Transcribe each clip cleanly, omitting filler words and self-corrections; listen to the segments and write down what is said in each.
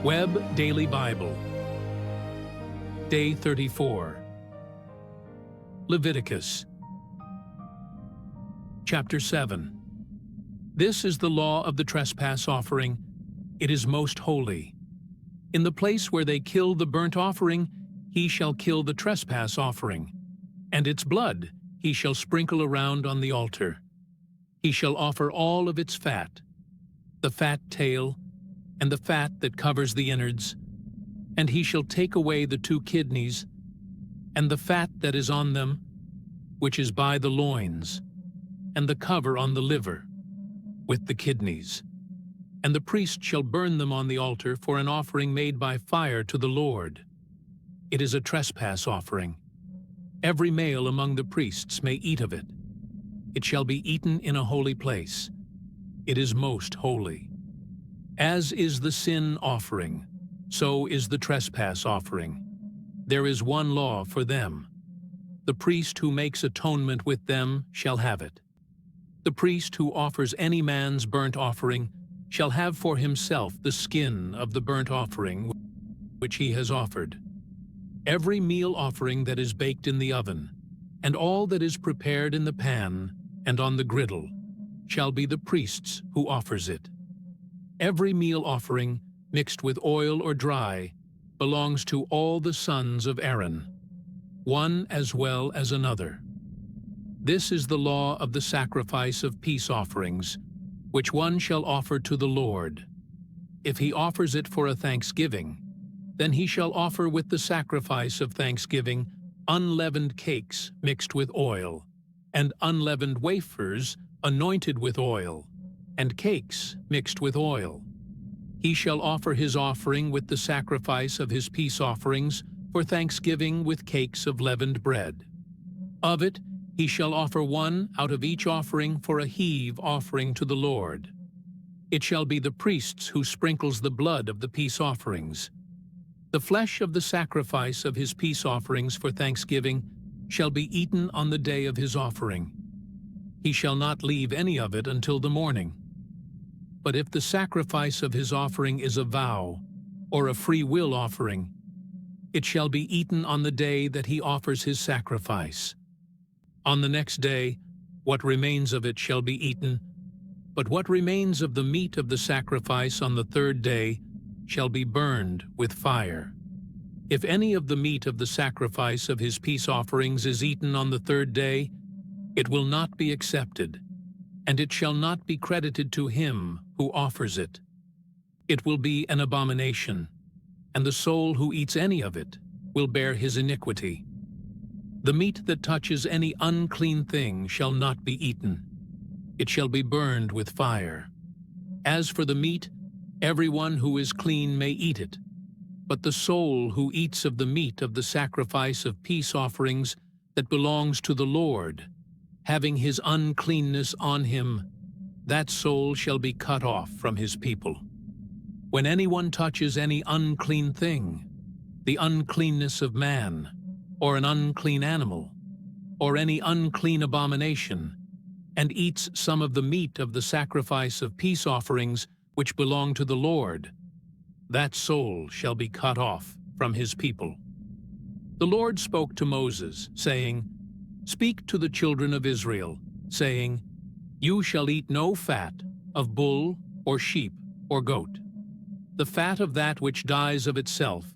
Web Daily Bible, Day 34, Leviticus, Chapter 7. This is the law of the trespass offering. It is most holy. In the place where they kill the burnt offering, he shall kill the trespass offering, and its blood he shall sprinkle around on the altar. He shall offer all of its fat, the fat tail, and the fat that covers the innards, and he shall take away the 2 kidneys, and the fat that is on them, which is by the loins, and the cover on the liver, with the kidneys. And the priest shall burn them on the altar for an offering made by fire to the Lord. It is a trespass offering. Every male among the priests may eat of it. It shall be eaten in a holy place. It is most holy. As is the sin offering, so is the trespass offering. There is one law for them. The priest who makes atonement with them shall have it. The priest who offers any man's burnt offering shall have for himself the skin of the burnt offering which he has offered. Every meal offering that is baked in the oven, and all that is prepared in the pan and on the griddle, shall be the priest's who offers it. Every meal offering, mixed with oil or dry, belongs to all the sons of Aaron, one as well as another. This is the law of the sacrifice of peace offerings, which one shall offer to the Lord. If he offers it for a thanksgiving, then he shall offer with the sacrifice of thanksgiving unleavened cakes mixed with oil, and unleavened wafers anointed with oil, and cakes mixed with oil. He shall offer his offering with the sacrifice of his peace offerings for thanksgiving with cakes of leavened bread. Of it he shall offer one out of each offering for a heave offering to the Lord. It shall be the priest's who sprinkles the blood of the peace offerings. The flesh of the sacrifice of his peace offerings for thanksgiving shall be eaten on the day of his offering. He shall not leave any of it until the morning. But if the sacrifice of his offering is a vow, or a free will offering, it shall be eaten on the day that he offers his sacrifice. On the next day, what remains of it shall be eaten, but what remains of the meat of the sacrifice on the 3rd day shall be burned with fire. If any of the meat of the sacrifice of his peace offerings is eaten on the 3rd day, it will not be accepted, and it shall not be credited to him who offers it. It will be an abomination, and the soul who eats any of it will bear his iniquity. The meat that touches any unclean thing shall not be eaten. It shall be burned with fire. As for the meat, everyone who is clean may eat it, but the soul who eats of the meat of the sacrifice of peace offerings that belongs to the Lord, having his uncleanness on him, that soul shall be cut off from his people. When anyone touches any unclean thing, the uncleanness of man, or an unclean animal, or any unclean abomination, and eats some of the meat of the sacrifice of peace offerings which belong to the Lord, that soul shall be cut off from his people. The Lord spoke to Moses, saying, "Speak to the children of Israel, saying, You shall eat no fat of bull or sheep or goat. The fat of that which dies of itself,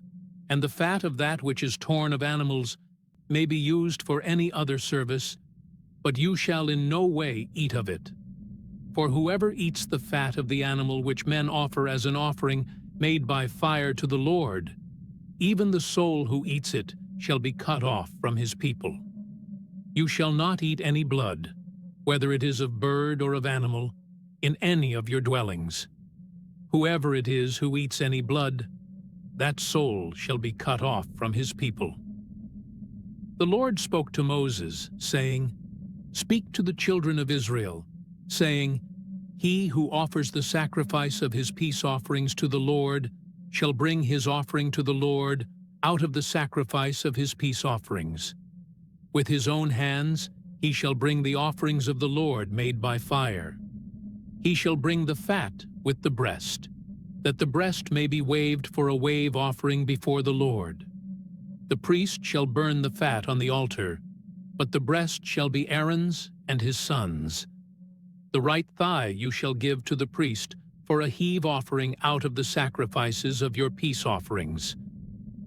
and the fat of that which is torn of animals, may be used for any other service, but you shall in no way eat of it. For whoever eats the fat of the animal which men offer as an offering made by fire to the Lord, even the soul who eats it shall be cut off from his people. You shall not eat any blood, whether it is of bird or of animal, in any of your dwellings. Whoever it is who eats any blood, that soul shall be cut off from his people." The Lord spoke to Moses, saying, "Speak to the children of Israel, saying, He who offers the sacrifice of his peace offerings to the Lord shall bring his offering to the Lord out of the sacrifice of his peace offerings. With his own hands he shall bring the offerings of the Lord made by fire. He shall bring the fat with the breast. that the breast may be waved for a wave offering before the Lord. The priest shall burn the fat on the altar, but the breast shall be Aaron's and his sons'. The right thigh you shall give to the priest for a heave offering out of the sacrifices of your peace offerings.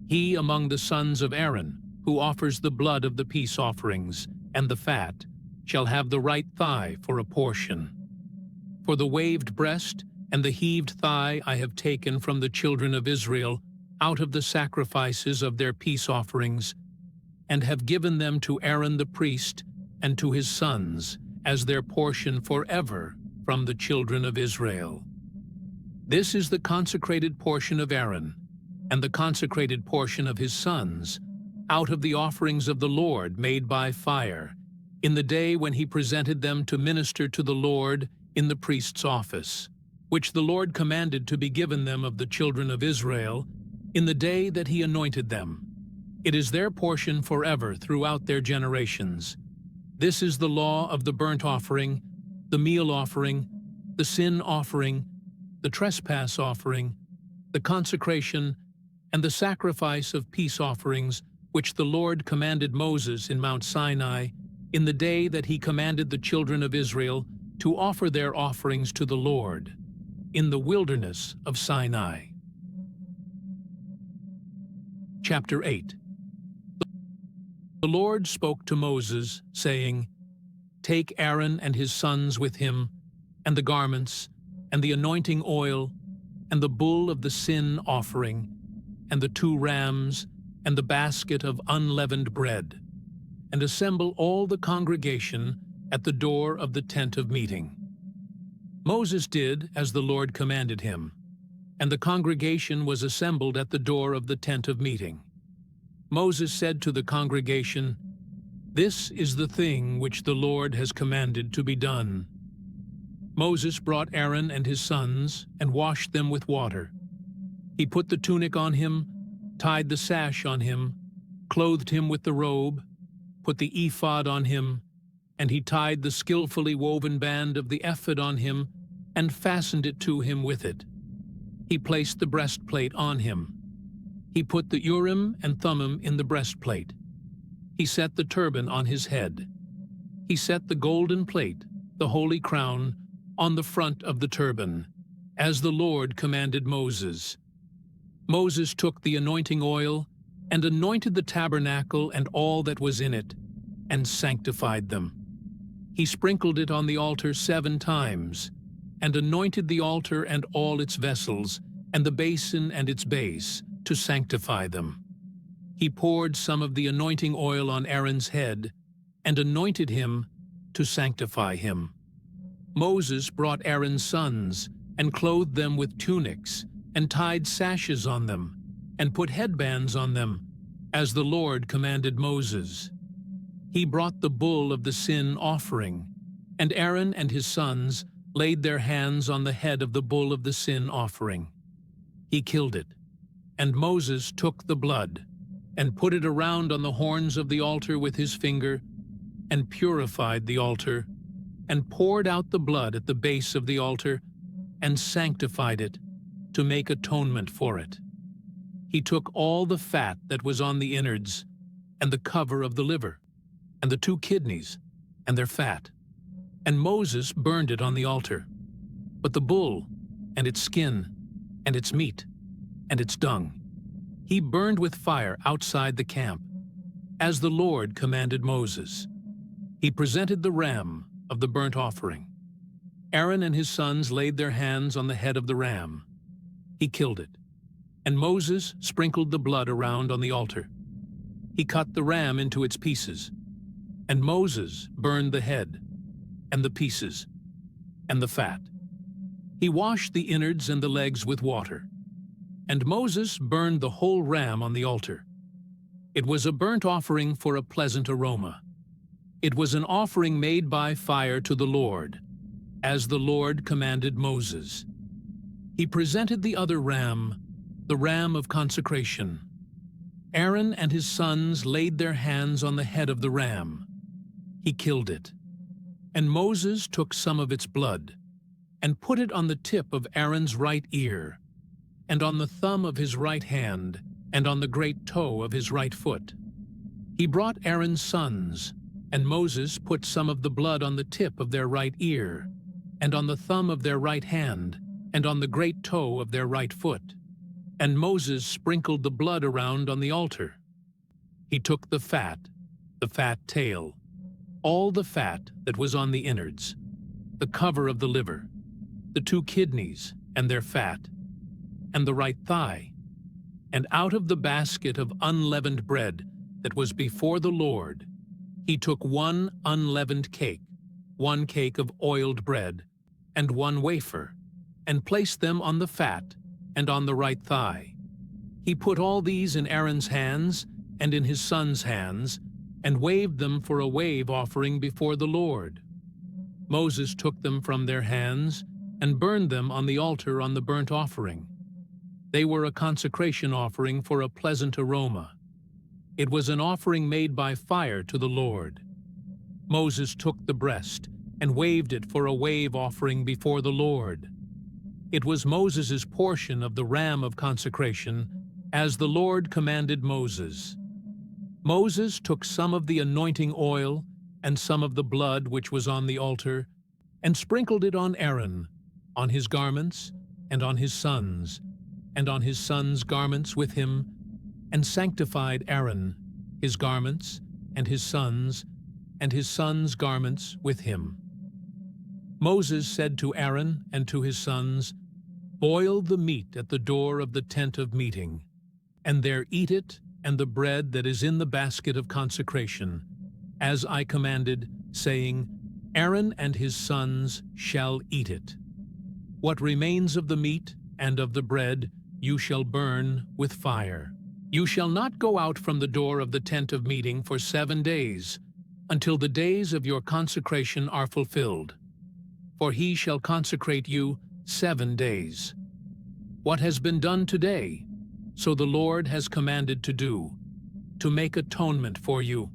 He among the sons of Aaron, who offers the blood of the peace offerings and the fat, shall have the right thigh for a portion. For the waved breast and the heaved thigh I have taken from the children of Israel out of the sacrifices of their peace offerings, and have given them to Aaron the priest and to his sons as their portion forever from the children of Israel. This is the consecrated portion of Aaron, and the consecrated portion of his sons, out of the offerings of the Lord made by fire, in the day when he presented them to minister to the Lord in the priest's office, which the Lord commanded to be given them of the children of Israel, in the day that he anointed them. It is their portion forever throughout their generations. This is the law of the burnt offering, the meal offering, the sin offering, the trespass offering, the consecration, and the sacrifice of peace offerings, which the Lord commanded Moses in Mount Sinai, in the day that he commanded the children of Israel to offer their offerings to the Lord, in the wilderness of Sinai. Chapter 8. The Lord spoke to Moses, saying, Take Aaron and his sons with him, and the garments, and the anointing oil, and the bull of the sin offering, and the 2 rams, and the basket of unleavened bread, and assemble all the congregation at the door of the tent of meeting. Moses did as the Lord commanded him, and the congregation was assembled at the door of the tent of meeting. Moses said to the congregation, This is the thing which the Lord has commanded to be done. Moses brought Aaron and his sons and washed them with water. He put the tunic on him, tied the sash on him, clothed him with the robe, put the ephod on him, and he tied the skillfully woven band of the ephod on him and fastened it to him with it. He placed the breastplate on him. He put the Urim and Thummim in the breastplate. He set the turban on his head. He set the golden plate, the holy crown, on the front of the turban, as the Lord commanded Moses. Moses took the anointing oil and anointed the tabernacle and all that was in it, and sanctified them. He sprinkled it on the altar 7 times, and anointed the altar and all its vessels, and the basin and its base, to sanctify them. He poured some of the anointing oil on Aaron's head, and anointed him to sanctify him. Moses brought Aaron's sons, and clothed them with tunics, and tied sashes on them, and put headbands on them, as the Lord commanded Moses. He brought the bull of the sin offering, and Aaron and his sons laid their hands on the head of the bull of the sin offering. He killed it, and Moses took the blood, and put it around on the horns of the altar with his finger, and purified the altar, and poured out the blood at the base of the altar, and sanctified it, to make atonement for it. He took all the fat that was on the innards, and the cover of the liver, and the 2 kidneys, and their fat, and Moses burned it on the altar. But the bull, and its skin, and its meat, and its dung, he burned with fire outside the camp, as the Lord commanded Moses. He presented the ram of the burnt offering. Aaron and his sons laid their hands on the head of the ram. He killed it, and Moses sprinkled the blood around on the altar. He cut the ram into its pieces, and Moses burned the head, and the pieces, and the fat. He washed the innards and the legs with water, and Moses burned the whole ram on the altar. It was a burnt offering for a pleasant aroma. It was an offering made by fire to the Lord, as the Lord commanded Moses. He presented the other ram, the ram of consecration. Aaron and his sons laid their hands on the head of the ram. He killed it, and Moses took some of its blood, and put it on the tip of Aaron's right ear, and on the thumb of his right hand, and on the great toe of his right foot. He brought Aaron's sons, and Moses put some of the blood on the tip of their right ear, and on the thumb of their right hand, and on the great toe of their right foot. And Moses sprinkled the blood around on the altar. He took the fat tail, all the fat that was on the innards, the cover of the liver, the 2 kidneys and their fat, and the right thigh, and out of the basket of unleavened bread that was before the Lord, he took 1 unleavened cake, 1 cake of oiled bread, and 1 wafer, and placed them on the fat and on the right thigh. He put all these in Aaron's hands and in his sons' hands, and waved them for a wave offering before the Lord. Moses took them from their hands and burned them on the altar on the burnt offering. They were a consecration offering for a pleasant aroma. It was an offering made by fire to the Lord. Moses took the breast and waved it for a wave offering before the Lord. It was Moses' portion of the ram of consecration, as the Lord commanded Moses. Moses took some of the anointing oil and some of the blood which was on the altar, and sprinkled it on Aaron, on his garments, and on his sons, and on his sons' garments with him, and sanctified Aaron, his garments, and his sons' garments with him. Moses said to Aaron and to his sons, "Boil the meat at the door of the tent of meeting, and there eat it and the bread that is in the basket of consecration, as I commanded, saying, Aaron and his sons shall eat it. What remains of the meat and of the bread you shall burn with fire. You shall not go out from the door of the tent of meeting for 7 days, until the days of your consecration are fulfilled. For he shall consecrate you 7 days. What has been done today, so the Lord has commanded to do, to make atonement for you.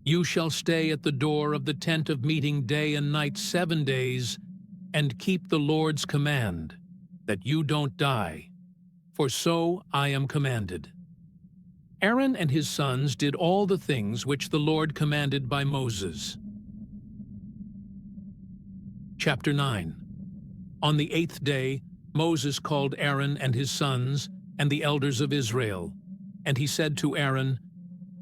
You shall stay at the door of the tent of meeting day and night 7 days, and keep the Lord's command, that you don't die, for so I am commanded." Aaron and his sons did all the things which the Lord commanded by Moses. Chapter 9. On the 8th day, Moses called Aaron and his sons and the elders of Israel, and he said to Aaron,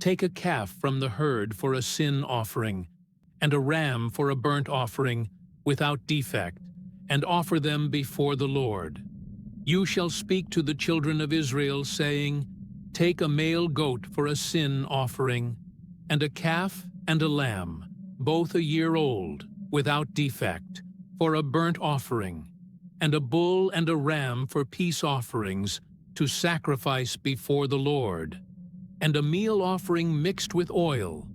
"Take a calf from the herd for a sin offering, and a ram for a burnt offering, without defect, and offer them before the Lord. You shall speak to the children of Israel, saying, Take a male goat for a sin offering, and a calf and a lamb, both a year old, without defect, for a burnt offering, and a bull and a ram for peace offerings, to sacrifice before the Lord, and a meal offering mixed with oil,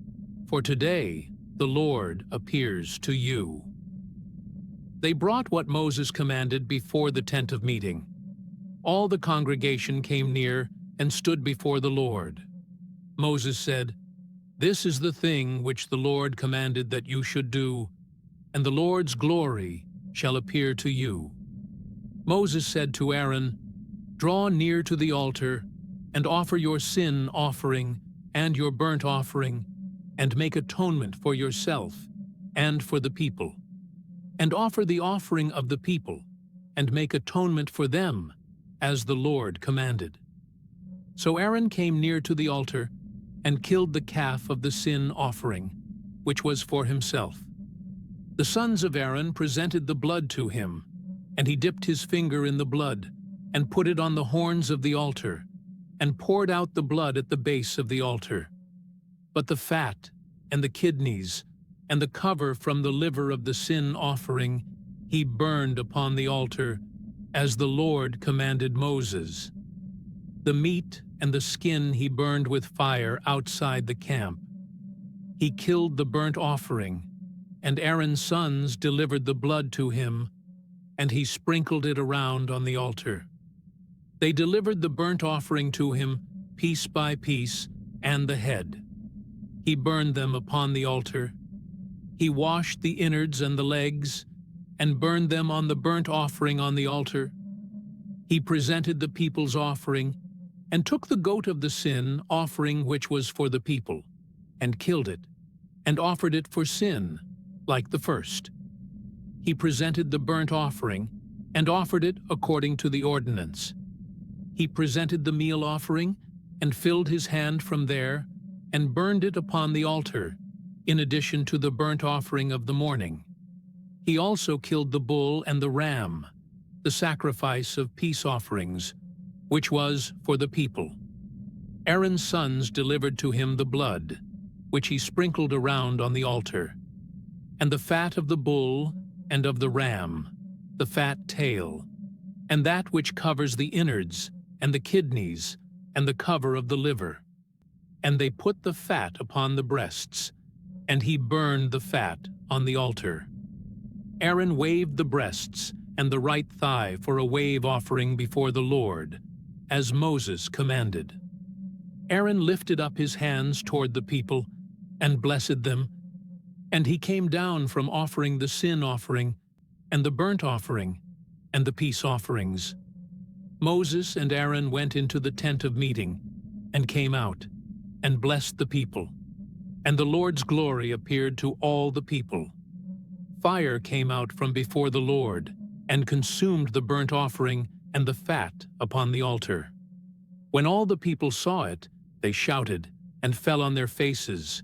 for today the Lord appears to you." They brought what Moses commanded before the tent of meeting. All the congregation came near and stood before the Lord. Moses said, "This is the thing which the Lord commanded that you should do, and the Lord's glory shall appear to you." Moses said to Aaron, "Draw near to the altar, and offer your sin offering and your burnt offering, and make atonement for yourself and for the people. And offer the offering of the people, and make atonement for them, as the Lord commanded." So Aaron came near to the altar, and killed the calf of the sin offering, which was for himself. The sons of Aaron presented the blood to him, and he dipped his finger in the blood, and put it on the horns of the altar, and poured out the blood at the base of the altar. But the fat, and the kidneys, and the cover from the liver of the sin offering he burned upon the altar, as the Lord commanded Moses. The meat and the skin he burned with fire outside the camp. He killed the burnt offering, and Aaron's sons delivered the blood to him, and he sprinkled it around on the altar. They delivered the burnt offering to him, piece by piece, and the head. He burned them upon the altar. He washed the innards and the legs, and burned them on the burnt offering on the altar. He presented the people's offering, and took the goat of the sin offering which was for the people, and killed it, and offered it for sin, like the first. He presented the burnt offering, and offered it according to the ordinance. He presented the meal offering, and filled his hand from there, and burned it upon the altar, in addition to the burnt offering of the morning. He also killed the bull and the ram, the sacrifice of peace offerings, which was for the people. Aaron's sons delivered to him the blood, which he sprinkled around on the altar, and the fat of the bull and of the ram, the fat tail, and that which covers the innards, and the kidneys, and the cover of the liver. And they put the fat upon the breasts, and he burned the fat on the altar. Aaron waved the breasts and the right thigh for a wave offering before the Lord, as Moses commanded. Aaron lifted up his hands toward the people and blessed them, and he came down from offering the sin offering and the burnt offering and the peace offerings. Moses and Aaron went into the tent of meeting and came out and blessed the people, and the Lord's glory appeared to all the people. Fire came out from before the Lord and consumed the burnt offering and the fat upon the altar. When all the people saw it, they shouted and fell on their faces